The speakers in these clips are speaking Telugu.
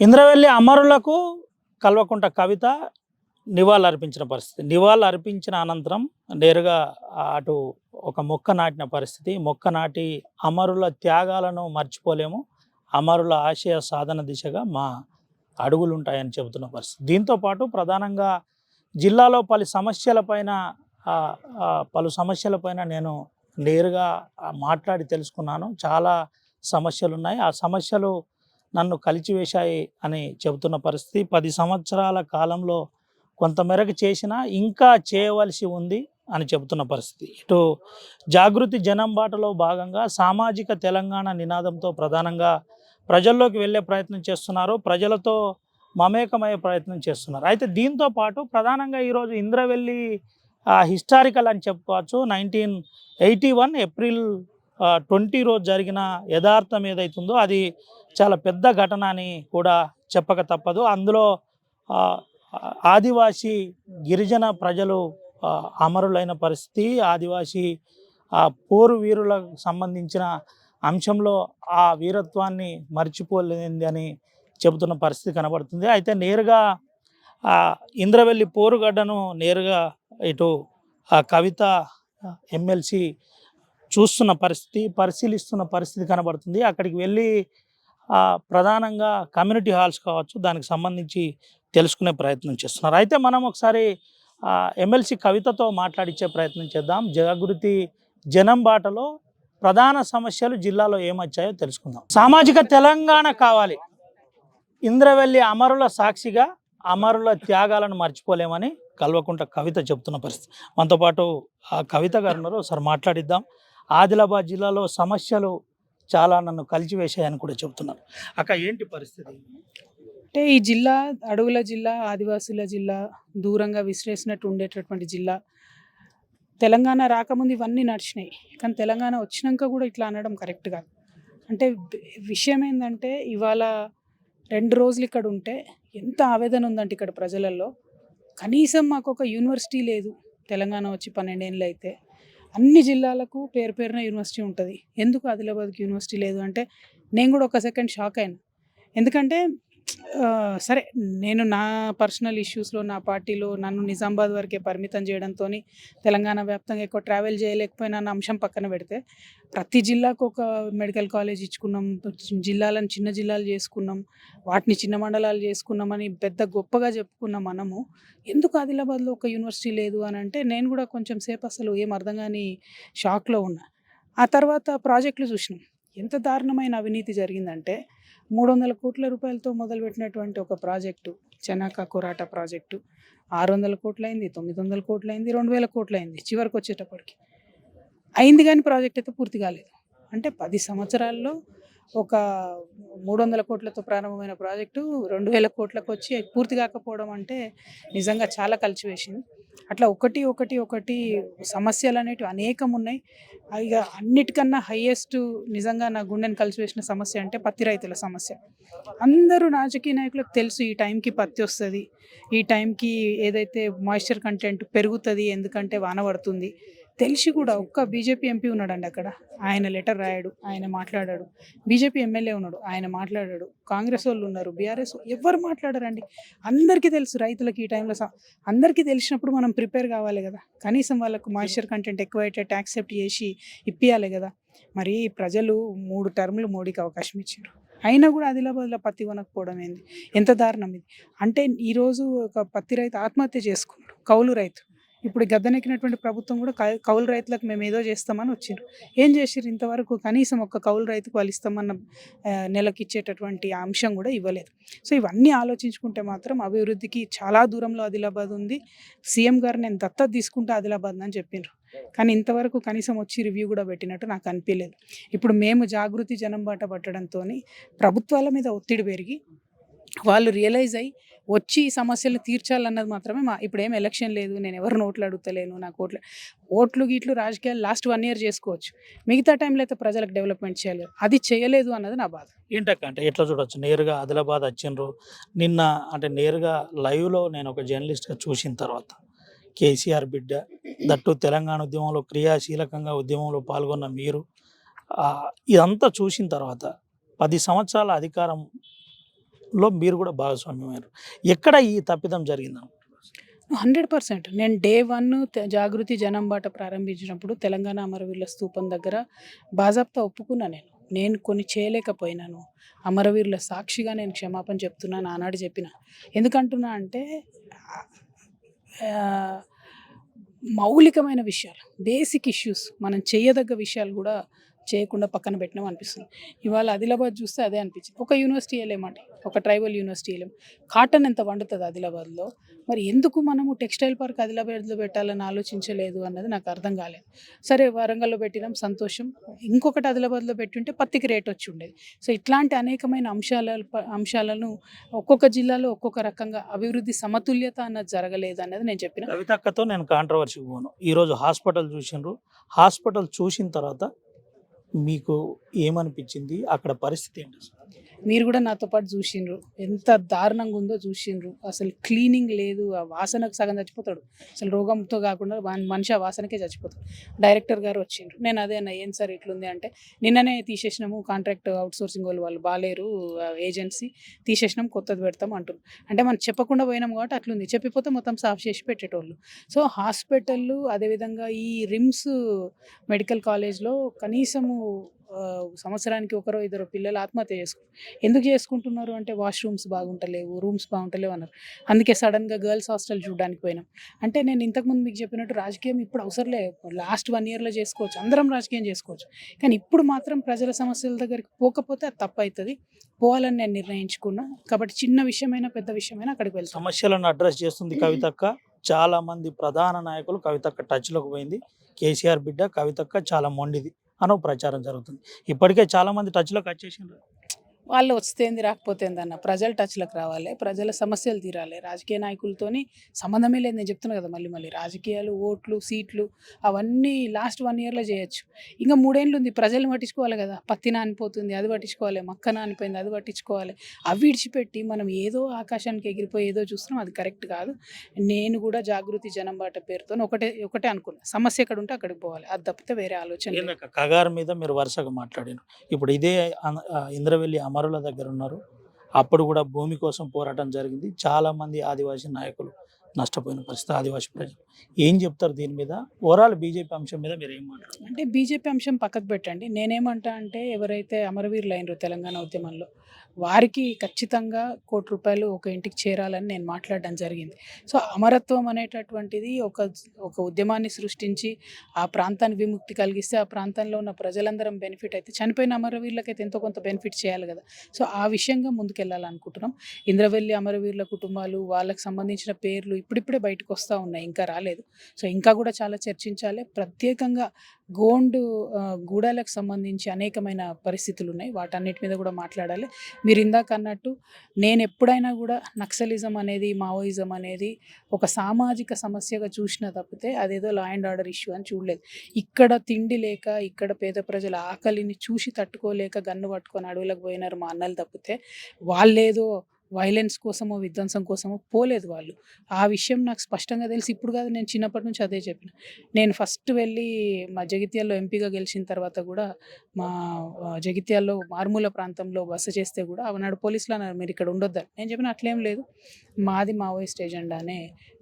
ఇంద్రవెల్లి అమరులకు కల్వకుంట్ల కవిత నివాళులర్పించిన పరిస్థితి. నివాళులర్పించిన అనంతరం నేరుగా అటు ఒక మొక్క నాటిన పరిస్థితి. మొక్క నాటి అమరుల త్యాగాలను మర్చిపోలేము, అమరుల ఆశయ సాధన దిశగా మా అడుగులు ఉంటాయని చెబుతున్న పరిస్థితి. దీంతోపాటు ప్రధానంగా జిల్లాలో పలు సమస్యలపైన నేను నేరుగా మాట్లాడి తెలుసుకున్నాను. చాలా సమస్యలు ఉన్నాయి, ఆ సమస్యలు నన్ను కలిచివేశాయి అని చెబుతున్న పరిస్థితి. 10 సంవత్సరాల కాలంలో కొంతమేరకు చేసినా ఇంకా చేయవలసి ఉంది అని చెబుతున్న పరిస్థితి. ఇటు జాగృతి జనం బాటలో భాగంగా సామాజిక తెలంగాణ నినాదంతో ప్రధానంగా ప్రజల్లోకి వెళ్ళే ప్రయత్నం చేస్తున్నారు, ప్రజలతో మమేకమయ్యే ప్రయత్నం చేస్తున్నారు. అయితే దీంతో పాటు ప్రధానంగా ఈరోజు ఇంద్రవెల్లి హిస్టారికల్ అని చెప్పుకోవచ్చు. 1981 ఏప్రిల్ 20 రోజు జరిగిన యథార్థం ఏదైతుందో అది చాలా పెద్ద ఘటన అని కూడా చెప్పక తప్పదు. అందులో ఆదివాసీ గిరిజన ప్రజలు అమరులైన పరిస్థితి, ఆదివాసీ పోరు వీరులకు సంబంధించిన అంశంలో ఆ వీరత్వాన్ని మర్చిపోలేనిది అని చెబుతున్న పరిస్థితి కనబడుతుంది. అయితే నేరుగా ఇంద్రవెల్లి పోరుగడ్డను నేరుగా ఇటు కవిత ఎమ్మెల్సీ చూస్తున్న పరిస్థితి, పరిశీలిస్తున్న పరిస్థితి కనబడుతుంది. అక్కడికి వెళ్ళి ప్రధానంగా కమ్యూనిటీ హాల్స్ కావచ్చు, దానికి సంబంధించి తెలుసుకునే ప్రయత్నం చేస్తున్నారు. అయితే మనం ఒకసారి ఎమ్మెల్సీ కవితతో మాట్లాడించే ప్రయత్నం చేద్దాం. జాగృతి జనం బాటలో ప్రధాన సమస్యలు జిల్లాలో ఏమొచ్చాయో తెలుసుకుందాం. సామాజిక తెలంగాణ కావాలి, ఇంద్రవెల్లి అమరుల సాక్షిగా అమరుల త్యాగాలను మర్చిపోలేమని కల్వకుంట్ల కవిత చెబుతున్న పరిస్థితి. మనతో పాటు కవిత గారు ఉన్నారు, ఒకసారి మాట్లాడిద్దాం. ఆదిలాబాద్ జిల్లాలో సమస్యలు చాలా నన్ను కలిచివేశాయని కూడా చెబుతున్నారు. అక్క, ఏంటి పరిస్థితి? అంటే ఈ జిల్లా అడవుల జిల్లా, ఆదివాసుల జిల్లా, దూరంగా విసిరేసినట్టు ఉండేటటువంటి జిల్లా. తెలంగాణ రాకముందు ఇవన్నీ నడిచినాయి, కానీ తెలంగాణ వచ్చినాక కూడా ఇట్లా అనడం కరెక్ట్ కాదు. అంటే విషయం ఏంటంటే ఇవాళ 2 రోజులు ఇక్కడ ఉంటే ఎంత ఆవేదన ఉందంటే ఇక్కడ ప్రజలలో. కనీసం మాకు ఒక యూనివర్సిటీ లేదు. తెలంగాణ వచ్చి 12 ఏళ్ళు అయితే అన్ని జిల్లాలకు పేరు పేరున యూనివర్సిటీ ఉంటుంది, ఎందుకు ఆదిలాబాద్కి యూనివర్సిటీ లేదు అంటే నేను కూడా ఒక సెకండ్ షాక్ అయినా. ఎందుకంటే సరే, నేను నా పర్సనల్ ఇష్యూస్లో నా పార్టీలో నన్ను నిజామాబాద్ వరకే పరిమితం చేయడంతో తెలంగాణ వ్యాప్తంగా ఎక్కువ ట్రావెల్ చేయలేకపోయినా అన్న అంశం పక్కన పెడితే, ప్రతి జిల్లాకు ఒక మెడికల్ కాలేజ్ ఇచ్చుకున్నాం, జిల్లాలను చిన్న జిల్లాలు చేసుకున్నాం, వాటిని చిన్న మండలాలు చేసుకున్నామని పెద్ద గొప్పగా చెప్పుకున్నాం మనము. ఎందుకు ఆదిలాబాద్లో ఒక యూనివర్సిటీ లేదు అని అంటే నేను కూడా కొంచెం సేపు అసలు ఏం అర్థం కాని షాక్లో ఉన్నా. ఆ తర్వాత ప్రాజెక్టులు చూసినాం, ఎంత దారుణమైన అవినీతి జరిగిందంటే 300 కోట్ల రూపాయలతో మొదలుపెట్టినటువంటి ఒక ప్రాజెక్టు, చెనాక కొరాట ప్రాజెక్టు 600 కోట్లయింది, 900 కోట్లయింది, 2000 కోట్లయింది, చివరికి వచ్చేటప్పటికి అయింది, కానీ ప్రాజెక్ట్ అయితే పూర్తి కాలేదు. అంటే 10 సంవత్సరాల్లో ఒక 300 కోట్లతో ప్రారంభమైన ప్రాజెక్టు 2000 కోట్లకు వచ్చి పూర్తి కాకపోవడం అంటే నిజంగా చాలా కలిచివేసింది. అట్లా ఒకటి సమస్యలు అనేటివి అనేకం ఉన్నాయి. ఇక అన్నిటికన్నా హైయెస్ట్ నిజంగా నా గుండెని కలిసివేసిన సమస్య అంటే పత్తి రైతుల సమస్య. అందరూ రాజకీయ నాయకులకు తెలుసు ఈ టైంకి పత్తి వస్తుంది, ఈ టైంకి ఏదైతే మాయిశ్చర్ కంటెంట్ పెరుగుతుంది ఎందుకంటే వాన పడుతుంది తెలిసి కూడా ఒక్క బీజేపీ ఎంపీ ఉన్నాడండి అక్కడ, ఆయన లెటర్ రాయాడు, ఆయన మాట్లాడాడు. బీజేపీ ఎమ్మెల్యే ఉన్నాడు, ఆయన మాట్లాడాడు. కాంగ్రెస్ వాళ్ళు ఉన్నారు, బీఆర్ఎస్ ఎవరు మాట్లాడారండి. అందరికీ తెలుసు రైతులకు ఈ టైంలో. అందరికీ తెలిసినప్పుడు మనం ప్రిపేర్ కావాలి కదా, కనీసం వాళ్ళకు మాయిశ్చర్ కంటెంట్ ఎక్కువైతే యాక్సెప్ట్ చేసి ఇప్పియాలి కదా. మరి ప్రజలు 3 టర్ములు మోడీకి అవకాశం ఇచ్చారు, అయినా కూడా ఆదిలాబాద్లో పత్తి కొనకపోవడం ఏంది, ఎంత దారుణం ఇది. అంటే ఈరోజు ఒక పత్తి రైతు ఆత్మహత్య చేసుకున్నాడు, కౌలు రైతు. ఇప్పుడు గద్దెనెక్కినటువంటి ప్రభుత్వం కూడా కౌలు రైతులకు మేము ఏదో చేస్తామని వచ్చిండ్రు. ఏం చేసిర్రు ఇంతవరకు? కనీసం ఒక్క కౌలు రైతుకు వాళ్ళు ఇస్తామన్న నెలకి ఇచ్చేటటువంటి అంశం కూడా ఇవ్వలేదు. సో ఇవన్నీ ఆలోచించుకుంటే మాత్రం అభివృద్ధికి చాలా దూరంలో ఆదిలాబాద్ ఉంది. సీఎం గారు నేను దత్తత తీసుకుంటే ఆదిలాబాద్ అని చెప్పిండ్రు, కానీ ఇంతవరకు కనీసం వచ్చి రివ్యూ కూడా పెట్టినట్టు నాకు అనిపించలేదు. ఇప్పుడు మేము జాగృతి జనం బాట పట్టడంతో ప్రభుత్వాల మీద ఒత్తిడి పెరిగి వాళ్ళు రియలైజ్ అయ్యి వచ్చి ఈ సమస్యలు తీర్చాలన్నది మాత్రమే ఇప్పుడు ఏం ఎలక్షన్ లేదు, నేను ఎవరు నోట్లు అడుగుతలేను, నాకు ఓట్లు గీట్లు రాజకీయాలు లాస్ట్ 1 year చేసుకోవచ్చు, మిగతా టైంలో అయితే ప్రజలకు డెవలప్మెంట్ చేయాలి, అది చేయలేదు అన్నది నా బాధ. ఏంటక్క అంటే ఎట్లా చూడొచ్చు? నేరుగా ఆదిలాబాద్ వచ్చిండ్రు నిన్న, అంటే నేరుగా లైవ్లో నేను ఒక జర్నలిస్ట్గా చూసిన తర్వాత కేసీఆర్ బిడ్డ, దట్టు తెలంగాణ ఉద్యమంలో క్రియాశీలకంగా ఉద్యమంలో పాల్గొన్న మీరు ఇదంతా చూసిన తర్వాత 10 సంవత్సరాల అధికారంలో మీరు కూడా భాగస్వామ్యమయ్యారు. ఎక్కడ ఈ తప్పిదం జరిగింది? 100% నేను డే 1 జాగృతి జనం బాట ప్రారంభించినప్పుడు తెలంగాణ అమరవీరుల స్తూపం దగ్గర బాజాప్తా ఒప్పుకున్నా నేను. నేను కొన్ని చేయలేకపోయినాను. అమరవీరుల సాక్షిగా నేను క్షమాపణ చెప్తున్నాను ఆనాడు చెప్పిన. ఎందుకంటున్నా అంటే మౌలికమైన విషయాలు, బేసిక్ ఇష్యూస్ మనం చేయదగ్గ విషయాలు కూడా చేయకుండా పక్కన పెట్టినాం అనిపిస్తుంది. ఇవాళ ఆదిలాబాద్ చూస్తే అదే అనిపించింది. ఒక యూనివర్సిటీ వెళ్ళేమండి, ఒక ట్రైబల్ యూనివర్సిటీ వెళ్ళాం. కాటన్ ఎంత వండుతుంది ఆదిలాబాద్లో, మరి ఎందుకు మనము టెక్స్టైల్ పార్క్ ఆదిలాబాద్లో పెట్టాలని ఆలోచించలేదు అన్నది నాకు అర్థం కాలేదు. సరే వరంగల్లో పెట్టినాం, సంతోషం. ఇంకొకటి ఆదిలాబాద్లో పెట్టుంటే పత్తికి రేట్ వచ్చి ఉండేది. సో ఇట్లాంటి అనేకమైన అంశాలను ఒక్కొక్క జిల్లాలో ఒక్కొక్క రకంగా అభివృద్ధి సమతుల్యత అన్నది జరగలేదు అన్నది నేను చెప్పిన. కవితక్కతో నేను కాంట్రవర్సీకి పోను. ఈరోజు హాస్పిటల్ చూసిండ్రు, హాస్పిటల్ చూసిన తర్వాత మీకు ఏమనిపించింది? అక్కడ పరిస్థితి ఏంటి? మీరు కూడా నాతో పాటు చూసిండ్రు, ఎంత దారుణంగా ఉందో చూసిండ్రు. అసలు క్లీనింగ్ లేదు, ఆ వాసనకు సగం చచ్చిపోతాడు. అసలు రోగంతో కాకుండా మనిషి ఆ వాసనకే చచ్చిపోతాడు. డైరెక్టర్ గారు వచ్చిండ్రు. నేను అదే అన్న, ఏం సార్ ఇట్లుంది అంటే, నిన్ననే తీసేసినాము, కాంట్రాక్ట్ అవుట్సోర్సింగ్ వాళ్ళు బాలేరు, ఏజెన్సీ తీసేసినాం, కొత్తది పెడతాం అంటున్నారు. అంటే మనం చెప్పకుండా పోయినాం కాబట్టి అట్లుంది, చెప్పిపోతే మొత్తం సాఫ్ చేసి పెట్టేటోళ్ళు. సో హాస్పిటళ్ళు, అదేవిధంగా ఈ రిమ్స్ మెడికల్ కాలేజ్లో కనీసము సంవత్సరానికి ఒకరో ఇద్దరు పిల్లలు ఆత్మహత్య ఎందుకు చేసుకుంటున్నారు అంటే వాష్రూమ్స్ బాగుంటలేవు, రూమ్స్ బాగుంటలేవు అన్నారు. అందుకే సడన్గా గర్ల్స్ హాస్టల్ చూడడానికి పోయినాం. అంటే నేను ఇంతకుముందు మీకు చెప్పినట్టు రాజకీయం ఇప్పుడు అవసరంలే, లాస్ట్ 1 yearలో చేసుకోవచ్చు, అందరం రాజకీయం చేసుకోవచ్చు. కానీ ఇప్పుడు మాత్రం ప్రజల సమస్యల దగ్గరికి పోకపోతే అది తప్పు అవుతుంది. పోవాలని నేను నిర్ణయించుకున్నా. కాబట్టి చిన్న విషయమైనా పెద్ద విషయమైనా అక్కడికి వెళ్తాం. సమస్యలను అడ్రస్ చేస్తుంది కవితక్క. చాలా మంది ప్రధాన నాయకులు కవితక్క టచ్లోకి పోయింది. కేసీఆర్ బిడ్డ కవితక్క చాలా మొండిది అనో ప్రచారం జరుగుతుంది. ఇప్పటికే చాలా మంది టచ్లోకి వచ్చేసిండ్రు. వాళ్ళు వస్తేంది రాకపోతేంది అన్న, ప్రజలు టచ్లోకి రావాలి, ప్రజల సమస్యలు తీరాలి. రాజకీయ నాయకులతోని సంబంధమే లేదు. నేను చెప్తున్నా కదా, మళ్ళీ రాజకీయాలు, ఓట్లు, సీట్లు అవన్నీ లాస్ట్ 1 yearలో చేయొచ్చు. ఇంకా 3 ఏళ్ళు ఉంది, ప్రజలు పట్టించుకోవాలి కదా. పత్తి నానిపోతుంది, అది పట్టించుకోవాలి, మక్క నానిపోయింది, అది పట్టించుకోవాలి. అవి విడిచిపెట్టి మనం ఏదో ఆకాశానికి ఎగిరిపోయి ఏదో చూస్తున్నాం, అది కరెక్ట్ కాదు. నేను కూడా జాగృతి జనం బాట పేరుతో ఒకటే అనుకున్నా, సమస్య ఎక్కడ ఉంటే అక్కడికి పోవాలి, అది తప్పితే వేరే ఆలోచన లేదు. కగారు మీద మీరు వరుసగా మాట్లాడారు. ఇప్పుడు ఇదే ఇంద్రవెల్లి అమరుల దగ్గర ఉన్నారు. అప్పుడు కూడా భూమి కోసం పోరాటం జరిగింది. చాలామంది ఆదివాసీ నాయకులు నష్టపోయిన పరిస్థితి, ఆదివాసీ ప్రజలు. ఏం చెప్తారు దీని మీద? ఓవరాల్ బీజేపీ అంశం మీద మీరు ఏం మాట్లాడారు? అంటే బీజేపీ అంశం పక్కకు పెట్టండి. నేనేమంటా అంటే, ఎవరైతే అమరవీరులు అయినరో తెలంగాణ ఉద్యమంలో, వారికి ఖచ్చితంగా ₹1,00,00,000 ఒక ఇంటికి చేరాలని నేను మాట్లాడడం జరిగింది. సో అమరత్వం అనేటటువంటిది ఒక ఉద్యమాన్ని సృష్టించి ఆ ప్రాంతాన్ని విముక్తి కలిగిస్తే ఆ ప్రాంతంలో ఉన్న ప్రజలందరం బెనిఫిట్ అయితే, చనిపోయిన అమరవీరులకైతే ఎంతో కొంత బెనిఫిట్ చేయాలి కదా. సో ఆ విషయంగా ముందుకెళ్ళాలనుకుంటున్నాం. ఇంద్రవెల్లి అమరవీరుల కుటుంబాలు, వాళ్ళకి సంబంధించిన పేర్లు ఇప్పుడిప్పుడే బయటకు వస్తూ ఉన్నాయి, ఇంకా రాలేదు. సో ఇంకా కూడా చాలా చర్చించాలి. ప్రత్యేకంగా గూడాలకు సంబంధించి అనేకమైన పరిస్థితులు ఉన్నాయి, వాటన్నిటి మీద కూడా మాట్లాడాలి. మీరు ఇందాక అన్నట్టు, నేను ఎప్పుడైనా కూడా నక్సలిజం అనేది, మావోయిజం అనేది ఒక సామాజిక సమస్యగా చూసినా తప్పితే అదేదో లా అండ్ ఆర్డర్ ఇష్యూ అని చూడలేదు. ఇక్కడ తిండి లేక, ఇక్కడ పేద ప్రజల ఆకలిని చూసి తట్టుకోలేక గన్ను పట్టుకొని అడవులకు పోయినారు మా అన్నలు తప్పితే, వాళ్ళేదో వైలెన్స్ కోసమో విధ్వంసం కోసమో పోలేదు వాళ్ళు. ఆ విషయం నాకు స్పష్టంగా తెలిసి, ఇప్పుడు కాదు, నేను చిన్నప్పటి నుంచి అదే చెప్పిన. నేను ఫస్ట్ వెళ్ళి మా జగిత్యాల్లో ఎంపీగా గెలిచిన తర్వాత కూడా మా జగిత్యాల్లో మారుమూల ప్రాంతంలో బస చేస్తే కూడా ఆనాడు పోలీసులు అన్నారు, మీరు ఇక్కడ ఉండొద్దని. నేను చెప్పిన, అట్లేం లేదు, మాది మావోయిస్ట్ ఎజెండానే,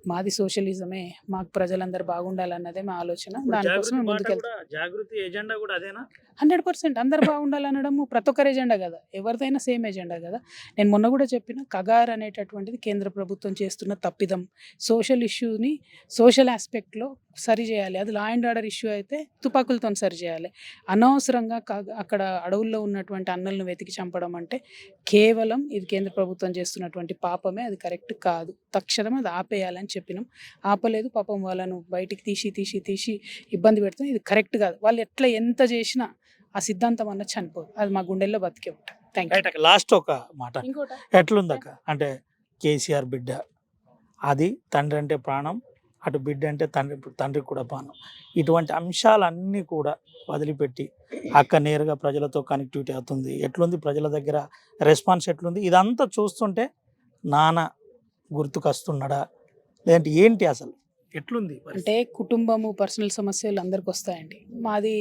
మాది సోషలిజమే, మాకు ప్రజలందరూ బాగుండాలన్నదే మా ఆలోచన, దానికోసమే ముందుకెళ్తాం. జాగృతి ఎజెండా కూడా అదేనా? 100% అందరు బాగుండాలనడము ప్రతి ఒక్కరి ఎజెండా కదా, ఎవరిదైనా సేమ్ ఎజెండా కదా. నేను మొన్న కూడా చెప్పిన, కగార్ అనేటటువంటిది కేంద్ర ప్రభుత్వం చేస్తున్న తప్పిదం. సోషల్ ఇష్యూని సోషల్ ఆస్పెక్ట్లో సరి చేయాలి. అది లా అండ్ ఆర్డర్ ఇష్యూ అయితే తుపాకులతో సరి చేయాలి. అనవసరంగా అక్కడ అడవుల్లో ఉన్నటువంటి అన్నలను వెతికి చంపడం అంటే కేవలం ఇది కేంద్ర ప్రభుత్వం చేస్తున్నటువంటి పాపమే, అది కరెక్ట్ కాదు. తక్షణం అది ఆపేయాలని చెప్పినాం, ఆపలేదు. పాపం వాళ్ళను బయటికి తీసి ఇబ్బంది పెడుతుంది. ఇది కరెక్ట్ కాదు. వాళ్ళు ఎట్లా ఎంత చేసినా ఆ సిద్ధాంతం అన్న చనిపోదు, అది మా గుండెల్లో బతికే ఉంటుంది. Thank you. లాస్ట్ ఒక మాట, ఎట్లుందక్క అంటే కేసీఆర్ బిడ్డ, అది తండ్రి అంటే ప్రాణం, అటు బిడ్డ అంటే తండ్రికి కూడా ప్రాణం. ఇటువంటి అంశాలన్నీ కూడా వదిలిపెట్టి అక్క నేరుగా ప్రజలతో కనెక్టివిటీ అవుతుంది. ఎట్లుంది ప్రజల దగ్గర రెస్పాన్స్ ఎట్లుంది? ఇదంతా చూస్తుంటే నాన్న గుర్తుకొస్తున్నాడా లేదంటే ఏంటి అసలు? ఎట్లుంది అంటే కుటుంబము పర్సనల్ సమస్యలు అందరికి వస్తాయండి. మాది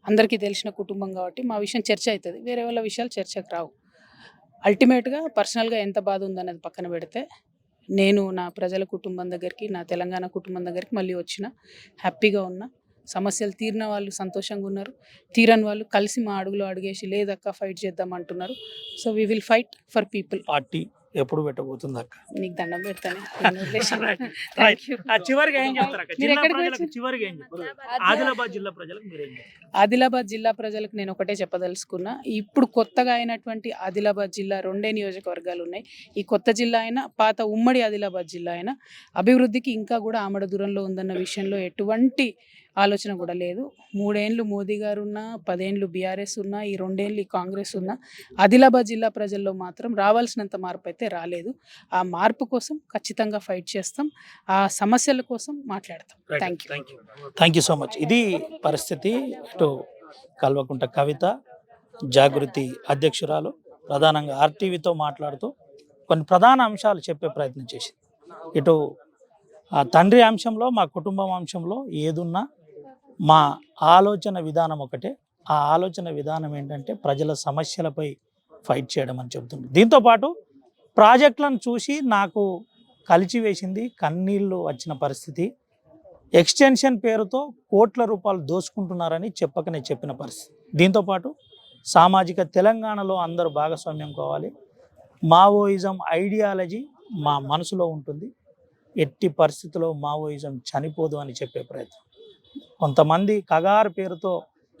అందరికీ తెలిసిన కుటుంబం కాబట్టి మా విషయం చర్చ అవుతుంది, వేరే వాళ్ళ విషయాలు చర్చకు రావు. అల్టిమేట్గా పర్సనల్గా ఎంత బాధ ఉందనేది పక్కన పెడితే నేను నా ప్రజల కుటుంబం దగ్గరికి, నా తెలంగాణ కుటుంబం దగ్గరికి మళ్ళీ వచ్చిన, హ్యాపీగా ఉన్నా. సమస్యలు తీరిన వాళ్ళు సంతోషంగా ఉన్నారు, తీరని వాళ్ళు కలిసి మా అడుగులో అడుగేసి లేదక్క ఫైట్ చేద్దాం అంటున్నారు. So we will fight for people. Party ఎప్పుడు పెట్టబోతుంది అక్క? నీకు దండం పెడతానే. చివరిగా ఏం చెప్తారు అక్క? మీరు జిల్లా ఎక్కడికి ప్రజలకు వచ్చారు? చివరిగా ఏం చెప్తారు? ఆదిలాబాద్ జిల్లా ప్రజలకు మీరు ఏం చెప్తారు? ఆదిలాబాద్ జిల్లా ప్రజలకు నేను ఒకటే చెప్పదలుచుకున్నా. ఇప్పుడు కొత్తగా అయినటువంటి ఆదిలాబాద్ జిల్లా 2 నియోజకవర్గాలు ఉన్నాయి. ఈ కొత్త జిల్లా అయినా, పాత ఉమ్మడి ఆదిలాబాద్ జిల్లా అయినా అభివృద్ధికి ఇంకా కూడా ఆమడ దూరంలో ఉందన్న విషయంలో ఎటువంటి ఆలోచన కూడా లేదు. 3 ఏళ్ళు మోదీ గారు ఉన్నా, 10 ఏళ్ళు బీఆర్ఎస్ ఉన్నా, ఈ 2 ఏళ్ళు కాంగ్రెస్ ఉన్నా, ఆదిలాబాద్ జిల్లా ప్రజల్లో మాత్రం రావాల్సినంత మార్పు అయితే రాలేదు. ఆ మార్పు కోసం ఖచ్చితంగా ఫైట్ చేస్తాం, ఆ సమస్యల కోసం మాట్లాడతాం. Thank you. Thank you so much. ఇది పరిస్థితి. ఇటు కల్వకుంట కవిత, జాగృతి అధ్యక్షురాలు, ప్రధానంగా ఆర్టీవీతో మాట్లాడుతూ కొన్ని ప్రధాన అంశాలు చెప్పే ప్రయత్నం చేసింది. ఇటు ఆ తండ్రి అంశంలో, మా కుటుంబం అంశంలో ఏదున్నా మా ఆలోచన విధానం ఒకటే. ఆ ఆలోచన విధానం ఏంటంటే ప్రజల సమస్యలపై ఫైట్ చేయడం అని చెబుతుంది. దీంతోపాటు ప్రాజెక్టులను చూసి నాకు కలిచివేసింది, కన్నీళ్ళు వచ్చిన పరిస్థితి. ఎక్స్టెన్షన్ పేరుతో కోట్ల రూపాయలు దోచుకుంటున్నారని చెప్పకనే చెప్పిన పరిస్థితి. దీంతోపాటు సామాజిక తెలంగాణలో అందరూ భాగస్వామ్యం కావాలి, మావోయిజం ఐడియాలజీ మా మనసులో ఉంటుంది, ఎట్టి పరిస్థితుల్లో మావోయిజం చనిపోదు అని చెప్పే ప్రయత్నం. కొంతమంది కగారు పేరుతో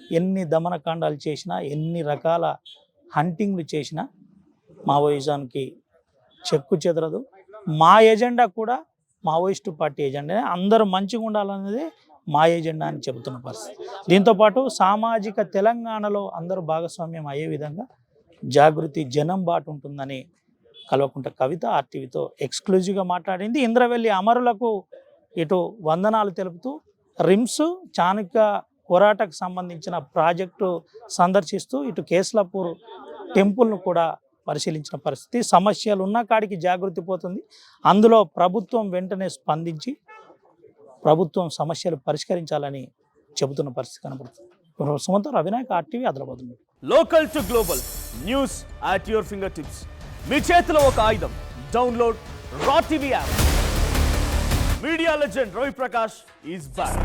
ఎన్ని దమనకాండాలు చేసినా, ఎన్ని రకాల హంటింగ్లు చేసినా మావోయిజానికి చెక్కు చెదరదు. మా ఎజెండా కూడా మావోయిస్టు పార్టీ ఎజెండా, అందరూ మంచిగా ఉండాలనేది మా ఎజెండా అని చెబుతున్న పరిస్థితి. దీంతోపాటు సామాజిక తెలంగాణలో అందరూ భాగస్వామ్యం అయ్యే విధంగా జాగృతి జనం బాటు ఉంటుందని కల్వకుంట కవిత ఆర్టీవీతో ఎక్స్క్లూజివ్గా మాట్లాడింది. ఇంద్రవెల్లి అమరులకు ఇటు వందనాలు తెలుపుతూ రిమ్స్, చాణక్య పోరాటకు సంబంధించిన ప్రాజెక్టు సందర్శిస్తూ ఇటు కేస్లాపూర్ టెంపుల్ను కూడా పరిశీలించిన పరిస్థితి. సమస్యలు ఉన్న కాడికి జాగృతి పోతుంది, అందులో ప్రభుత్వం వెంటనే స్పందించి ప్రభుత్వం సమస్యలు పరిష్కరించాలని చెబుతున్న పరిస్థితి కనబడుతుంది. Sumanth Ravinayak, RTV, Adilabad. Local to global news at your fingertips. మీ చేతిలో ఒక ఆయుధం. Download raw TV app. Media legend Ravi Prakash is back.